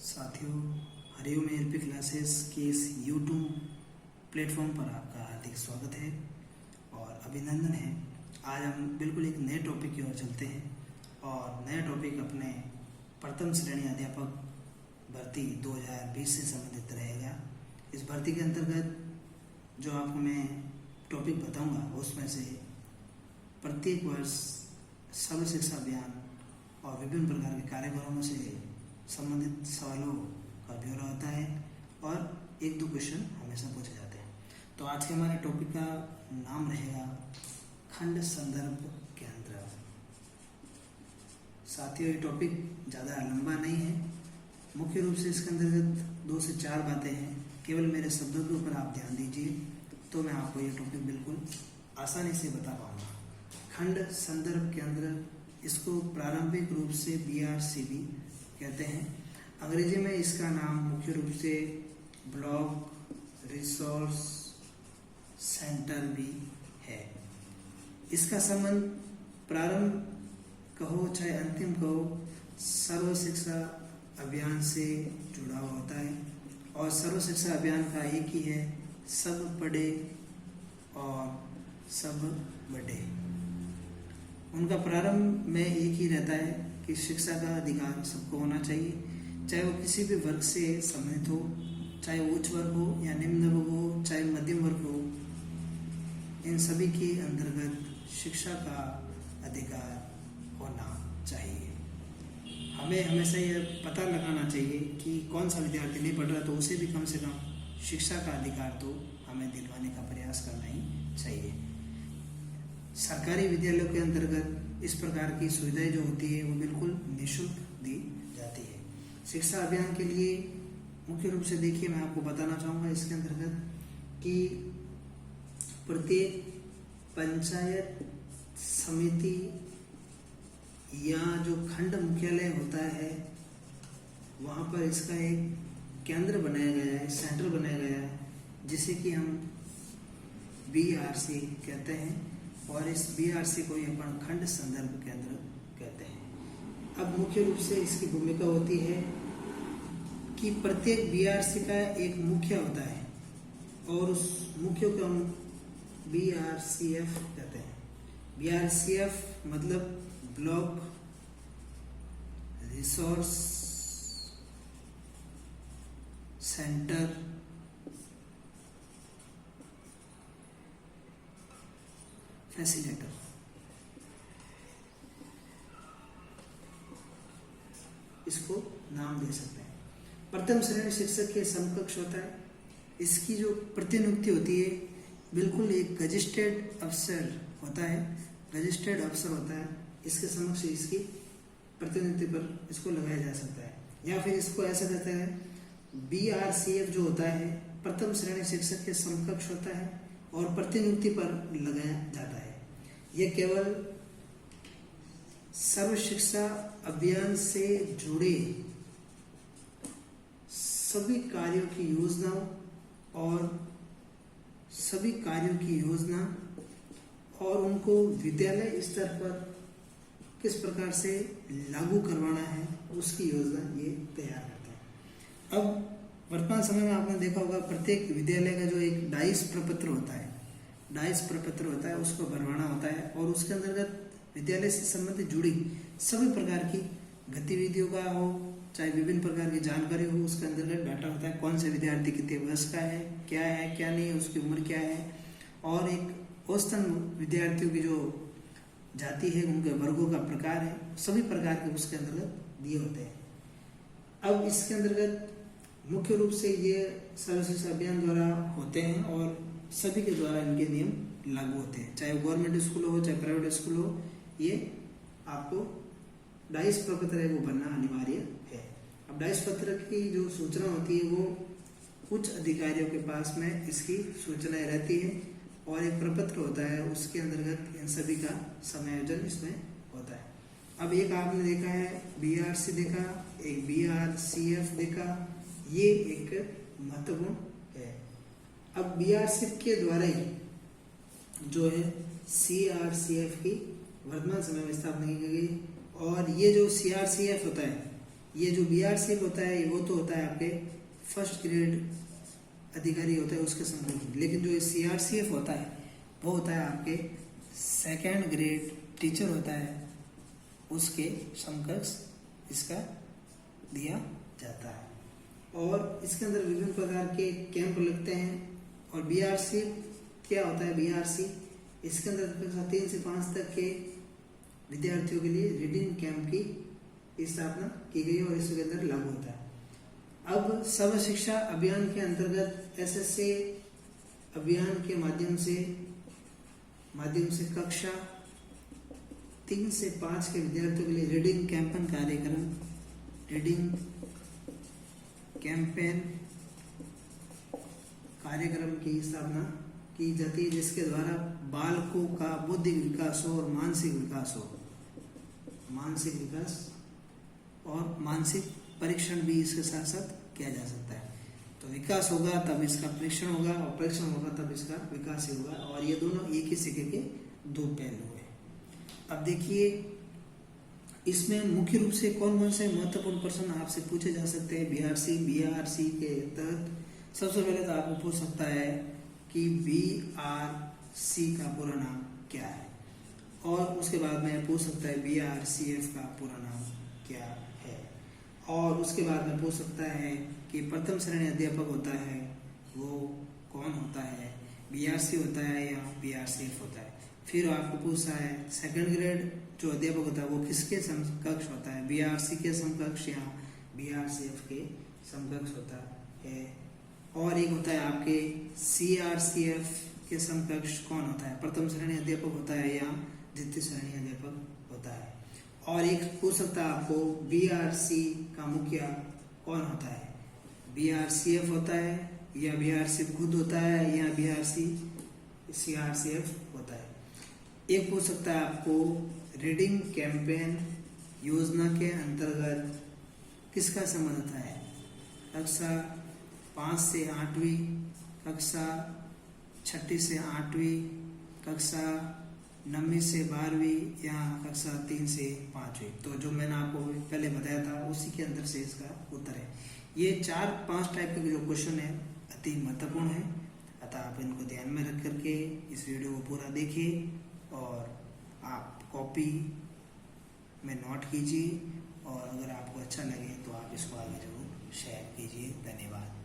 साथियों, Hariom ALP classes के इस यूट्यूब प्लेटफॉर्म पर आपका हार्दिक स्वागत है और अभिनंदन है। आज हम बिल्कुल एक नए टॉपिक की ओर चलते हैं और नया टॉपिक अपने प्रथम श्रेणी अध्यापक भर्ती 2020 से संबंधित रहेगा। इस भर्ती के अंतर्गत जो आपको मैं टॉपिक बताऊंगा उसमें से प्रत्येक वर्ष सर्व शिक्षा अभियान और विभिन्न प्रकार के कार्यक्रमों से संबंधित सवालों का ब्यौरा होता है और एक दो क्वेश्चन हमेशा पूछे जाते हैं। तो आज के हमारे टॉपिक का नाम रहेगा खंड संदर्भ केंद्र। साथियों, ये टॉपिक ज़्यादा लंबा नहीं है। मुख्य रूप से इसके अंतर्गत 2 से 4 बातें हैं। केवल मेरे शब्दों के ऊपर आप ध्यान दीजिए तो मैं आपको ये टॉपिक बिल्कुल आसानी से बता पाऊंगा। खंड संदर्भ केंद्र, इसको प्रारंभिक रूप से BRCB कहते हैं। अंग्रेजी में इसका नाम मुख्य रूप से ब्लॉक रिसोर्स सेंटर भी है। इसका संबंध प्रारंभ कहो चाहे अंतिम कहो, सर्व शिक्षा अभियान से जुड़ा होता है और सर्व शिक्षा अभियान का एक ही है, सब पढ़े और सब बढ़े। उनका प्रारंभ में एक ही रहता है कि शिक्षा का अधिकार सबको होना चाहिए, चाहे वो किसी भी वर्ग से संबंधित हो, चाहे वो उच्च वर्ग हो या निम्न वर्ग हो, चाहे मध्यम वर्ग हो। इन सभी के अंतर्गत शिक्षा का अधिकार होना चाहिए। हमें हमेशा यह पता लगाना चाहिए कि कौन सा विद्यार्थी नहीं पढ़ रहा तो उसे भी कम से कम शिक्षा का अधिकार तो हमें दिलवाने का प्रयास करना ही चाहिए। सरकारी विद्यालयों के अंतर्गत इस प्रकार की सुविधाएं जो होती है वो बिल्कुल निःशुल्क दी जाती है। शिक्षा अभियान के लिए मुख्य रूप से देखिए, मैं आपको बताना चाहूँगा इसके अंतर्गत कि प्रत्येक पंचायत समिति या जो खंड मुख्यालय होता है वहाँ पर इसका एक केंद्र बनाया गया है, सेंटर बनाया गया है, जिसे कि हम BRC कहते हैं और इस BRC को ही अपन खंड संदर्भ केंद्र कहते हैं। अब मुख्य रूप से इसकी भूमिका होती है कि प्रत्येक BRC का एक मुख्य होता है और उस मुख्य को हम BRCF कहते हैं। BRCF मतलब ब्लॉक रिसोर्स सेंटर फैसिलिटेटर। इसको नाम दे सकते हैं। प्रथम श्रेणी शिक्षक के समकक्ष होता है। इसकी जो प्रतिनियुक्ति होती है बिल्कुल एक गजिस्ट्रेड अफसर होता है, गजिस्ट्रेड अफसर होता है। इसके समक्ष इसकी प्रतिनियुक्ति पर इसको लगाया जा सकता है या फिर इसको ऐसा कहते हैं BRCF जो होता है प्रथम श्रेणी शिक्षक के समकक्ष होता है और प्रतिनियुक्ति पर लगाया जाता है। यह केवल सर्व शिक्षा अभियान से जुड़े सभी कार्यों की योजना और उनको विद्यालय स्तर पर किस प्रकार से लागू करवाना है उसकी योजना ये तैयार करते हैं। अब वर्तमान समय में आपने देखा होगा प्रत्येक विद्यालय का जो एक डाइस प्रपत्र होता है उसको भरवाना होता है और उसके अंतर्गत विद्यालय से संबंधित जुड़ी सभी प्रकार की गतिविधियों का हो चाहे विभिन्न प्रकार की जानकारी हो, उसके अंतर्गत डाटा होता है। कौन से विद्यार्थी कितने वर्ष का है क्या नहीं, उसकी उम्र क्या है और एक औसतन विद्यार्थियों की जो जाति है, उनके वर्गों का प्रकार है, सभी प्रकार के उसके अंतर्गत दिए होते हैं। अब इसके अंतर्गत मुख्य रूप से ये सर्व शिक्षा अभियान द्वारा होते हैं और सभी के द्वारा इनके नियम लागू होते हैं, चाहे गवर्नमेंट स्कूल हो चाहे प्राइवेट स्कूल हो। ये आपको डाइस प्रपत्र है वो बनना अनिवार्य है। अब डाइस पत्र की जो सूचना होती है वो उच्च अधिकारियों के पास में इसकी सूचनाएं रहती है और एक प्रपत्र होता है, उसके अंतर्गत इन सभी का समायोजन इसमें होता है। अब एक आपने देखा है BRC देखा, एक BRCF देखा, ये एक महत्वपूर्ण है। अब BRC के द्वारा ही जो है CRCF की वर्तमान समय में स्थापना की गई और ये जो CRCF होता है ये जो BRCF होता है वो तो होता है आपके फर्स्ट ग्रेड अधिकारी होता है उसके समकक्ष, लेकिन जो CRCF होता है वो होता है आपके सेकेंड ग्रेड टीचर होता है, उसके समकक्ष इसका दिया जाता है। और इसके अंदर विभिन्न प्रकार के कैंप लगते हैं। और BRC क्या होता है? BRC इसके अंदर कक्षा 3 से 5 तक के विद्यार्थियों के लिए रीडिंग कैंप की स्थापना की गई और इसके अंदर लागू होता है। अब सर्व शिक्षा अभियान के अंतर्गत SSA अभियान के माध्यम से कक्षा 3 से 5 के विद्यार्थियों के लिए रीडिंग कैंपेन कार्यक्रम की स्थापना की जाती है, जिसके द्वारा बालकों का बौद्धिक विकास हो और मानसिक विकास और मानसिक परीक्षण भी इसके साथ साथ किया जा सकता है। तो विकास होगा तब इसका परीक्षण होगा और परीक्षण होगा तब इसका विकास ही होगा, और ये दोनों एक ही सिक्के के दो पहलू हैं। अब देखिए इसमें मुख्य रूप से कौन कौन से महत्वपूर्ण प्रश्न आपसे पूछे जा सकते हैं BRC के तहत। सबसे पहले तो आपको पूछ सकता है कि BRC का पूरा नाम क्या है, और उसके बाद में पूछ सकता है BRCF का पूरा नाम क्या है, और उसके बाद में पूछ सकता है कि प्रथम श्रेणी अध्यापक होता है वो कौन होता है, BRC होता है या BRCF होता है। फिर आपको पूछा है सेकंड ग्रेड जो अध्यापक होता है वो किसके समकक्ष होता है, BRC के समकक्ष या BRCF के समकक्ष होता है। और एक होता है आपके CRCF के समकक्ष कौन होता है, प्रथम श्रेणी अध्यापक होता है या द्वितीय श्रेणी अध्यापक होता है। और एक पूछ सकता है आपको BRC का मुखिया कौन होता है, BRCF होता है या BRCF खुद होता है या CRCF होता है। एक पूछ सकता है आपको रीडिंग कैंपेन योजना के अंतर्गत किसका संबंध होता है, कक्षा 5 से 8वीं, कक्षा 6 से 8वीं, कक्षा 9वीं से 12वीं या कक्षा 3 से 5वीं। तो जो मैंने आपको पहले बताया था उसी के अंदर से इसका उत्तर है। ये 4-5 टाइप के जो क्वेश्चन है अति महत्वपूर्ण है, अतः आप इनको ध्यान में रख करके इस वीडियो को पूरा देखिए और आप कॉपी में नोट कीजिए, और अगर आपको अच्छा लगे तो आप इसको आगे जरूर शेयर कीजिए। धन्यवाद।